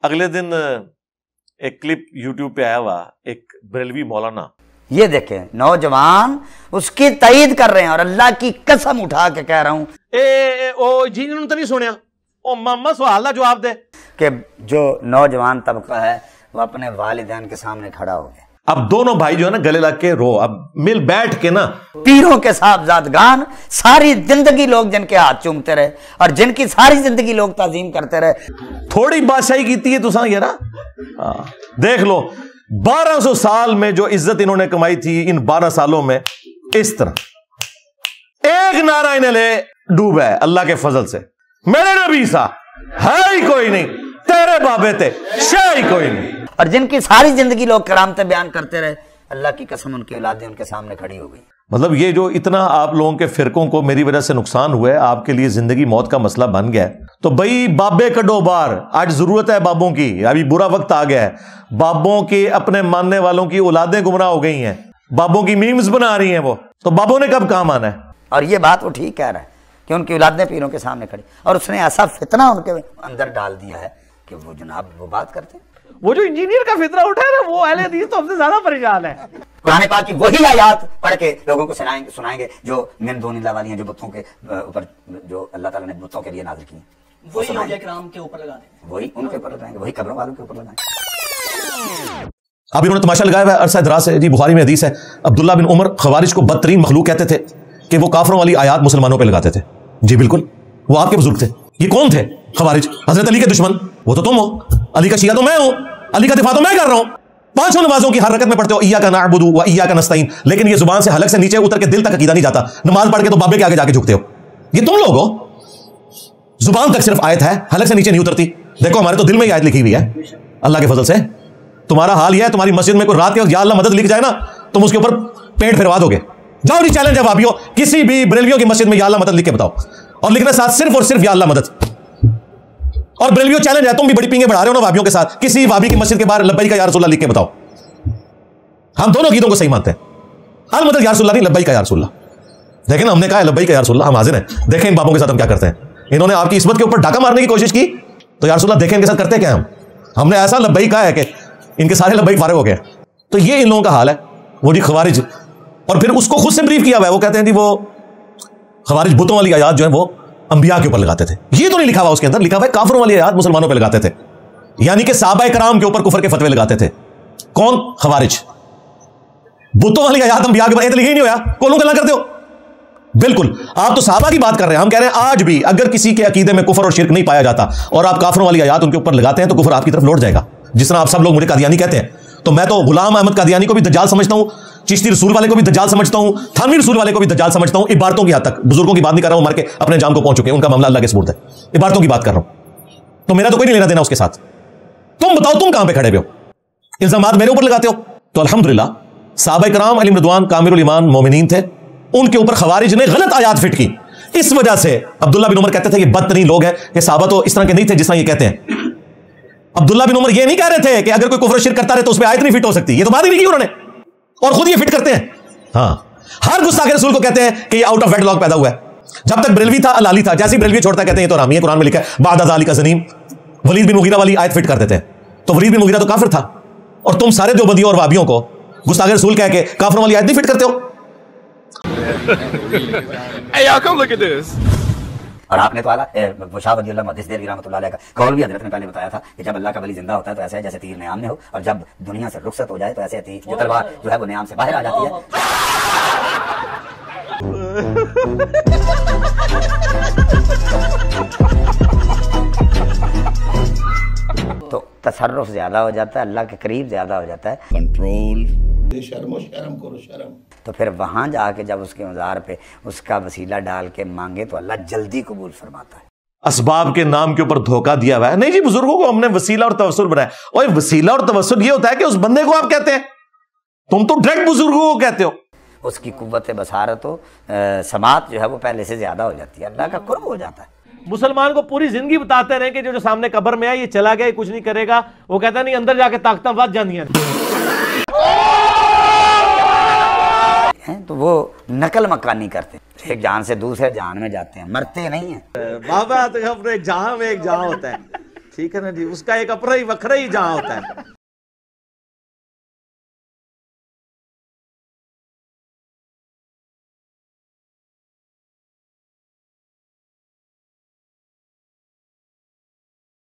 اگلے دن ایک clip YouTube پہ آیا ہوا ایک بریلوی مولانا, یہ دیکھیں نوجوان اس کی تائید کر رہے ہیں, اور اللہ کی قسم اٹھا کے کہہ رہا ہوں او جی انہوں نے تو نہیں سنیا, او ماما سوال دا جواب دے کہ جو نوجوان طبقہ ہے وہ اپنے والدین کے سامنے کھڑا ہو گیا. اب دونوں بھائی جو ہے نا گلے لگ کے رو, اب مل بیٹھ کے نا پیروں کے صاحبزادگان ساری زندگی لوگ جن کے ہاتھ چومتے رہے اور جن کی ساری زندگی لوگ تعظیم کرتے رہے, تھوڑی بادشاہی کیتی ہے تو یہ نا دیکھ لو 1200 سال میں جو عزت انہوں نے کمائی تھی ان 12 سالوں میں اس طرح ایک نعرہ انہیں لے ڈوبا ہے اللہ کے فضل سے. میرے نبی سا ہے ہی کوئی نہیں, تیرے بابے تے شے ہی کوئی نہیں. اور جن کی ساری زندگی لوگ کرامتیں بیان کرتے رہے, اللہ کی قسم ان کی اولادیں ان کے سامنے کھڑی ہو گئی. مطلب یہ جو اتنا آپ لوگوں کے فرقوں کو میری وجہ سے نقصان ہوا ہے, آپ کے لیے زندگی موت کا مسئلہ بن گیا ہے, تو بھائی بابے کڈو بار, آج ضرورت ہے بابوں کی, ابھی برا وقت آ گیا ہے. بابوں کے اپنے ماننے والوں کی اولادیں گمراہ ہو گئی ہیں, بابوں کی میمز بنا رہی ہیں وہ, تو بابوں نے کب کام آنا ہے؟ اور یہ بات وہ ٹھیک کہہ رہا ہے کہ ان کی اولادیں پیروں کے سامنے کھڑی, اور اس نے ایسا فتنہ ان کے اندر ڈال دیا ہے کہ وہ جناب وہ بات کرتے ہیں. وہ جو انجینئر کا فتنہ اٹھا ہے نا وہ اہل حدیث تو ہم سے زیادہ پریشان ہے. قرآن پاک کی وہی آیات پڑھ کے لوگوں کو سنائیں گے جو من دون اللہ والی ہیں, جو بتوں کے اوپر جو اللہ تعالیٰ نے بتوں کے لیے نازل کی ہیں, وہی اولیاء کرام کے اوپر لگا دیں, وہی ان کے اوپر لگائیں گے, وہی قبروں والوں کے اوپر لگائیں گے. اب انہوں نے تماشا لگایا ہوا ہے عرصہ دراز سے جی. بخاری میں حدیث ہے عبداللہ بن عمر خوارج کو بدترین مخلوق کہتے تھے کہ وہ کافروں والی آیات مسلمانوں پہ لگاتے تھے. جی بالکل, وہ آپ کے بزرگ تھے. یہ کون تھے خوارج؟ حضرت علی کے دشمن. وہ تو تم ہو, علی کا شیعہ تو میں ہوں, علی کا دفاع تو میں کر رہا ہوں. 5 نمازوں کی ہر رکعت میں پڑھتے ہو ایاک نعبد و ایاک نستعین, لیکن یہ زبان سے حلق سے نیچے اتر کے دل تک عقیدہ نہیں جاتا. نماز پڑھ کے تو بابے کے آگے جا کے جھکتے ہو. یہ تم لوگ ہو, زبان تک صرف آیت ہے, حلق سے نیچے نہیں اترتی. دیکھو ہمارے تو دل میں یہ آیت لکھی ہوئی ہے اللہ کے فضل سے. تمہارا حال یہ ہے, تمہاری مسجد میں کوئی رات کے یا اللہ مدد لکھ جائے نا, تم اس کے اوپر پیٹ پھروا دو گے. جاؤ جی چیلنج ہے وہابیوں, کسی بھی بریلویوں کی مسجد میں یا اللہ مدد لکھ کے بتاؤ, اور لکھنے ساتھ صرف اور صرف یا اللہ مدد. اور بریلویوں چیلنج ہے, تم بھی بڑی پینگیں بڑھا رہے ہو نا وہابیوں کے ساتھ, کسی وہابی کی مسجد کے باہر لبیک یا رسول اللہ لکھ کے بتاؤ. ہم دونوں عقیدوں کو صحیح مانتے ہیں, المدد یا رسول اللہ نہیں, لبیک یا رسول اللہ. دیکھیں نا ہم نے کہا ہے لبیک یا رسول اللہ, ہم حاضر ہیں. دیکھیں ان بابوں کے ساتھ ہم کیا کرتے ہیں. انہوں نے آپ کی عصمت کے اوپر ڈاکہ مارنے کی کوشش کی, تو یا رسول اللہ دیکھیں ان کے ساتھ کرتے کیا ہم نے ایسا لبیک کہا ہے کہ ان کے سارے لبیک فارغ ہو گئے. تو یہ ان لوگوں کا حال ہے. وہ جی خوارج, اور پھر اس کو خود سے بریف کیا ہوا ہے, وہ کہتے ہیں جی وہ خوارج بتوں والی آیات جو ہیں وہ انبیاء کے اوپر لگاتے تھے. یہ تو نہیں لکھا ہوا اس کے اندر, لکھا ہوا ہے کافروں والی آیات مسلمانوں پہ لگاتے تھے, یعنی کہ صحابہ کرام کے اوپر کفر کے فتوے لگاتے تھے. کون؟ خوارج. بتوں والی آیات انبیاء کے اوپر لکھی نہیں ہوا, کولوں گلا کرتے ہو. بالکل آپ تو صحابہ کی بات کر رہے ہیں, ہم کہہ رہے ہیں آج بھی اگر کسی کے عقیدے میں کفر اور شرک نہیں پایا جاتا اور آپ کافروں والی آیات ان کے اوپر لگاتے ہیں تو کفر آپ کی طرف لوٹ جائے گا. جس طرح آپ سب لوگ مجھے قادیانی کہتے ہیں, تو میں تو غلام احمد قادیانی کو بھی دجال سمجھتا ہوں, چشتی رسول والے کو بھی دجال سمجھتا ہوں, تھانوی رسول والے کو بھی دجال سمجھتا ہوں. عبارتوں کی حد تک, بزرگوں کی بات نہیں کر رہا ہوں, مر کے اپنے جام کو پہنچ چکے, ان کا معاملہ اللہ کے سپرد ہے. عبارتوں کی بات کر رہا ہوں, تو میرا تو کوئی نہیں لینا دینا اس کے ساتھ. تم بتاؤ تم کہاں پہ کھڑے ہوئے ہو, الزامات میرے اوپر لگاتے ہو. تو الحمدللہ صحابہ کرام علیہم رضوان کامل الایمان مومنین تھے, ان کے اوپر خوارج نے غلط آیات فٹ کی. اس وجہ سے عبداللہ بن عمر کہتے تھے یہ بدترین لوگ ہیں, کہ صحابہ تو اس طرح کے نہیں تھے جس طرح یہ کہتے ہیں. عبداللہ بن عمر یہ نہیں کہہ رہے تھے کہ اگر کوئی کفر و شرک کرتا رہے تو اس پہ آیت نہیں فٹ ہو سکتی, یہ تو بات ہی نہیں کی انہوں نے, اور خود یہ فٹ کرتے ہیں. ہاں ہر گستاخ رسول کو کہتے ہیں کہ یہ آؤٹ آف ویڈ لاک پیدا ہوا ہے. جب تک بریلوی تھا اللہ علی تھا, جیسے بریلوی چھوڑتا کہتے ہیں یہ تو حرامی ہے, قرآن میں لکھا ہے بعد ذالک زنیم. ولید بن مغیرہ والی آیت فٹ کر دیتے ہیں, تو ولید بن مغیرہ تو کافر تھا, اور تم سارے دیوبندیوں اور وہابیوں کو گستاخ رسول کہہ کے کافروں والی آیت نہیں فٹ کرتے ہو. Hey, y'all, come look at this. اور آپ نے تو اعلیٰ شاہ ولی اللہ محدث دہلوی رحمۃ اللہ علیہ کا قول بھی حضرت نے پہلے بتایا تھا کہ جب اللہ کا ولی زندہ ہوتا ہے تو ایسے ہے جیسے تیر نیام میں ہو, اور جب دنیا سے رخصت ہو جائے تو ایسے جو تلوار جو ہے وہ نیام سے باہر آ جاتی ہے. تو تصرف زیادہ ہو جاتا ہے, اللہ کے قریب زیادہ ہو جاتا ہے, کنٹرول. شرم و شرم کرو شرم. تو پھر وہاں جا کے جب اس کے مزار پہ اس کا وسیلہ ڈال کے مانگے تو اللہ جلدی قبول فرماتا ہے. اسباب کے نام کے اوپر دھوکہ دیا ہوا ہے. نہیں جی, بزرگوں کو ہم نے وسیلہ اور توسل بنایا. اور وسیلہ اور توسل یہ ہوتا ہے کہ اس بندے کو آپ کہتے ہیں, تم تو ڈائریکٹ بزرگوں کو کہتے ہو. اس کی قوت بصارت و سماعت جو ہے وہ پہلے سے زیادہ ہو جاتی ہے, اللہ کا قرب ہو جاتا ہے. مسلمان کو پوری زندگی بتاتے رہے کہ جو سامنے قبر میں ہے یہ چلا گیا, کچھ نہیں کرے گا, وہ کہتا نہیں اندر جا کے طاقتیں ود جاندیاں. تو وہ نقل مکانی کرتے, ایک جہان سے دوسرے جہان میں جاتے ہیں, مرتے نہیں ہیں. بابا ایک جہاں میں ایک جہاں ہوتا ہے. ٹھیک ہے نا جی، اس کا ایک اپنا ہی وکھرا ہی جہاں ہوتا ہے.